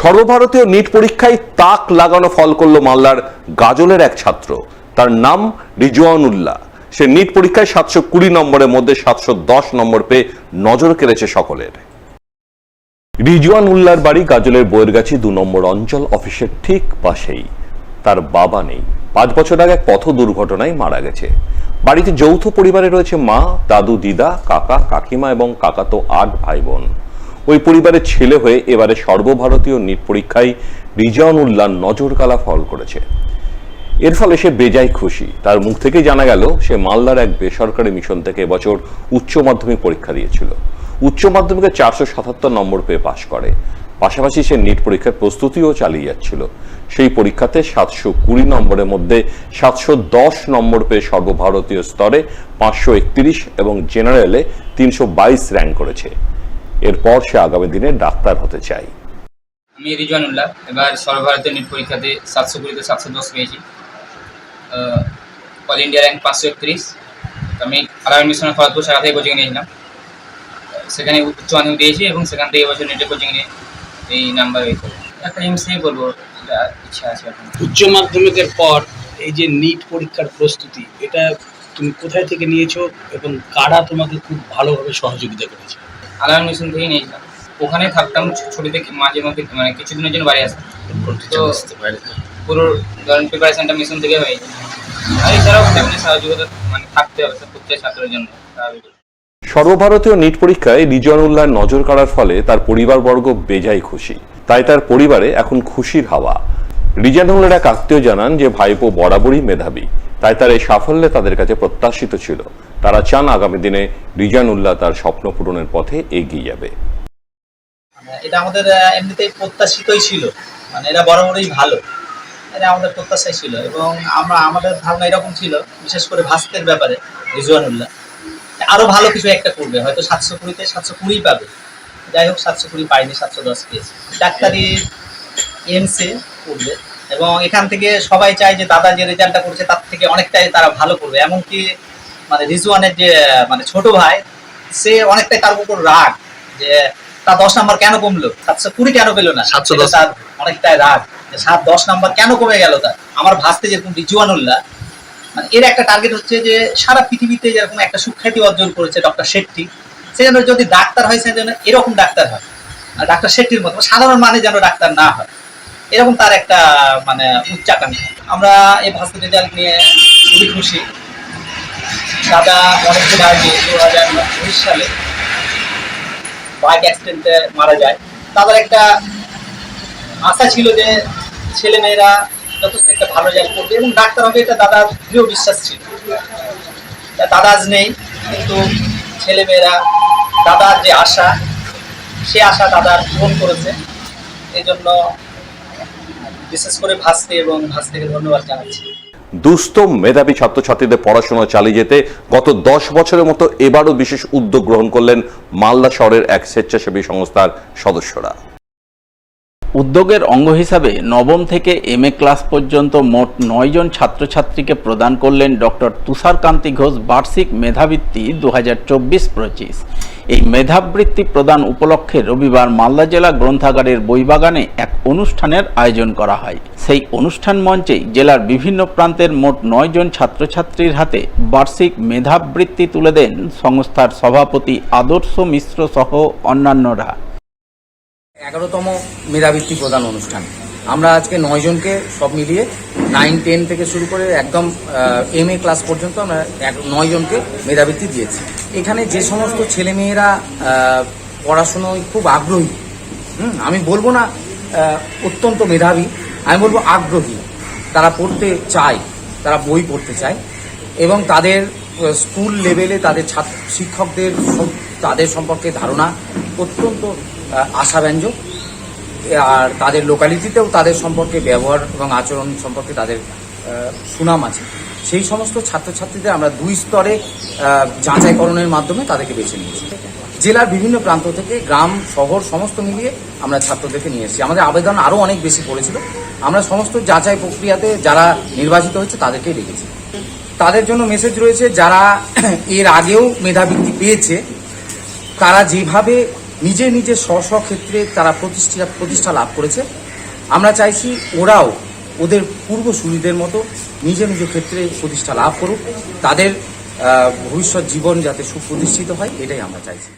সর্বভারতীয় নিট পরীক্ষায় তাক লাগানো ফল করল মালদার গাজলের এক ছাত্র। তার নাম রিজওয়ানুল্লাহ। সে নিট পরীক্ষায় 720 নম্বরের মধ্যে 710 নম্বর পেয়ে নজর কেড়েছে সকলের। রিজওয়ানুল্লাহর বাড়ি গাজলের বৈরগাছি 2 নম্বর অঞ্চল অফিসের ঠিক পাশেই। তার বাবা নেই, 5 বছর আগে এক পথ দুর্ঘটনায় মারা গেছে। বাড়িতে যৌথ পরিবারে রয়েছে মা, দাদু, দিদা, কাকা, কাকিমা এবং কাকাতো 8 ভাই বোন। ওই পরিবারের ছেলে হয়ে এবারে সর্বভারতীয় নিট পরীক্ষায় রিজওয়ানুল্লাহ নজর কালা ফল করেছে। এর ফলে সে বেজায় খুশি। তার মুখ থেকে জানা গেল সে মালদার এক বেসরকারি মিশন থেকে এবছর উচ্চ মাধ্যমিক পরীক্ষা দিয়েছিল। উচ্চ মাধ্যমিকে 477 নম্বর পেয়ে পাশ করে। পাশাপাশি সে নিট পরীক্ষার প্রস্তুতিও চালিয়ে যাচ্ছিল। সেই পরীক্ষাতে 720 নম্বরের মধ্যে 710 নম্বর পেয়ে সর্বভারতীয় স্তরে 531 এবং জেনারেলে 322 র্যাঙ্ক করেছে। এরপর সে আগামী দিনে ডাক্তার হতে চায়। আমি রিজওয়ানুল্লাহ, এবার সর্বভারতীয় নিট পরীক্ষাতে 720-তে 710 পেয়েছি। All India rank 531। আমি আলামিন মিশনের খড়গপুর শাখা থেকে কোচিং নিয়েছিলাম, সেখানে উচ্চ মাধ্যমিক দিয়েছি এবং সেখান থেকে এবছর নেটে কোচিং নিয়ে এই নাম্বার হয়েছে। একটা এমসিএ করবো ইচ্ছা আছে এখন। উচ্চ মাধ্যমিকের পর এই যে নিট পরীক্ষার প্রস্তুতি, এটা তুমি কোথায় থেকে নিয়েছো এবং কারা তোমাকে খুব ভালোভাবে সহযোগিতা করেছে? আলামিন মিশন থেকেই নিয়েছিলাম। ওখানে থাকতাম ছুটিতে, মাঝে মধ্যে মানে কিছুদিনের জন্য বাড়ি আসতাম। তো পুরো ধরেন প্রিপারেশনটা মিশন থেকে হয়েছে। আর এছাড়াও ফ্যামিলি সহযোগিতা মানে থাকতে হবে প্রত্যেক ছাত্রের জন্য। সর্বভারতীয় নিট পরীক্ষায় রিজওয়ানুল্লাহর নজর কাড়ার ফলে তার পরিবারবর্গ বেজায় খুশি। তাই তার পরিবারে এখন খুশির হাওয়া। রিজওয়ানুল্লাহর এক আত্মীয় জানান যে ভাইপো বরাবরই মেধাবী, তাই তার এই সাফল্যে তাদের কাছে প্রত্যাশিত ছিল। তারা চান আগামী দিনে রিজওয়ানুল্লাহ তার স্বপ্ন পূরণের পথে এগিয়ে যাবে। এটা আমাদের এমনিতেই প্রত্যাশিতই ছিল, মানে এরা বরাবরই ভালো, এটা আমাদের প্রত্যাশাই ছিল। এবং আমাদের ধারণা এরকম ছিল, বিশেষ করে ভাস্তের ব্যাপারে রিজওয়ানুল্লাহ আরো ভালো কিছু একটা করবে, হয়তো 720-তে 720 পাবে। যাই হোক 720 পাইনি, 710 পেয়েছে। ডাক্তারি এমসে করবে এবং এখান থেকে সবাই চায় যে দাদা যে রেজাল্টটা করছে তার থেকে অনেকটাই তারা ভালো করবে। এমনকি মানে রিজওয়ানের যে মানে ছোট ভাই, সে অনেকটাই তার উপর রাগ যে তার 10 নাম্বার কেন কমলো, 720 কেন পেলো না, 710। তার অনেকটাই রাগ যে 7-10 নাম্বার কেন কমে গেল তার। আমার ভাসতে যেরকম রিজওয়ানুল্লাহ, মানে এর একটা টার্গেট হচ্ছে যে সারা পৃথিবীতে যেরকম একটা সুখ্যাতি অর্জন করেছে ডক্টর শেট্টি, সে যেন যদি ডাক্তার হয় সে যেন এরকম ডাক্তার হয়, ডাক্তার শেট্টির মতো সাধারণ মানে যেন ডাক্তার না হয়, এরকম তার একটা মানে উচ্চাকাঙ্ক্ষা। আমরা এই ভাস্তি রেজাল্ট নিয়ে খুবই খুশি। দাদা অনেকদিন আগে 2019 সালে বাইক অ্যাক্সিডেন্টে মারা যায়। তাদের একটা আশা ছিল যে ছেলে মেয়েরা যথেষ্ট একটা ভালো রেজাল্ট করবে এবং ডাক্তার হবে, এটা দাদার দৃঢ় বিশ্বাস ছিল। দাদা আজ নেই, কিন্তু ছেলে মেয়েরা দাদার যে আশা, সে আশা দাদার পূরণ করেছে। এই জন্য বিশেষ করে ভাস্তি এবং ভাস্তিকে ধন্যবাদ জানাচ্ছি। দুস্থ মেধাবী ছাত্রছাত্রীদের পড়াশোনা চালিয়ে যেতে গত 10 বছরের মতো এবারও বিশেষ উদ্যোগ গ্রহণ করলেন মালদা শহরের এক স্বেচ্ছাসেবী সংস্থার সদস্যরা। উদ্যোগের অঙ্গ হিসাবে নবম থেকে এমএ ক্লাস পর্যন্ত মোট 9 জন ছাত্রছাত্রীকে প্রদান করলেন ডক্টর তুষারকান্তি ঘোষ বার্ষিক মেধাবৃত্তি 2024-25। এই মেধাবৃত্তি প্রদান উপলক্ষে রবিবার মালদা জেলা গ্রন্থাগারের বইবাগানে এক অনুষ্ঠানের আয়োজন করা হয়। সেই অনুষ্ঠান মঞ্চেই জেলার বিভিন্ন প্রান্তের মোট 9 জন ছাত্রছাত্রীর হাতে বার্ষিক মেধাবৃত্তি তুলে দেন সংস্থার সভাপতি আদর্শ মিশ্র সহ অন্যান্যরা। 11তম মেধাবৃত্তি প্রদান অনুষ্ঠান। আমরা আজকে 9 জনকে সব মিলিয়ে 9-10 থেকে শুরু করে একদম এমএ ক্লাস পর্যন্ত আমরা 9 জনকে মেধাবৃত্তি দিয়েছি। এখানে যে সমস্ত ছেলেমেয়েরা পড়াশুনোয় খুব আগ্রহী, আমি বলবো না অত্যন্ত মেধাবী, আমি বলবো আগ্রহী, তারা পড়তে চায়, তারা বই পড়তে চায় এবং তাদের স্কুল লেভেলে তাদের শিক্ষকদের তাদের সম্পর্কে ধারণা অত্যন্ত আশাব্যঞ্জক, আর তাদের লোকালিটিতেও তাদের সম্পর্কে ব্যবহার এবং আচরণ সম্পর্কে তাদের সুনাম আছে। সেই সমস্ত ছাত্রছাত্রীদের আমরা 2 স্তরে যাচাইকরণের মাধ্যমে তাদেরকে বেছে নিয়েছি। জেলার বিভিন্ন প্রান্ত থেকে গ্রাম শহর সমস্ত মিলিয়ে আমরা ছাত্রদেরকে নিয়ে এসেছি। আমাদের আবেদন আরও অনেক বেশি পড়েছিল। আমরা সমস্ত যাচাই প্রক্রিয়াতে যারা নির্বাচিত হয়েছে তাদেরকেই রেখেছি। তাদের জন্য মেসেজ রয়েছে, যারা এর আগেও মেধাবৃত্তি পেয়েছে তারা যেভাবে নিজে নিজে স্ব ক্ষেত্রে তারা প্রতিষ্ঠা লাভ করেছে। আমরা চাইছি ওরাও ওদের পূর্বসূরিদের মতো নিজ নিজ ক্ষেত্রে প্রতিষ্ঠা লাভ করুক, তাদের ভবিষ্যৎ জীবন যাতে সুপ্রতিষ্ঠিত হয়, এটাই আমরা চাইছি।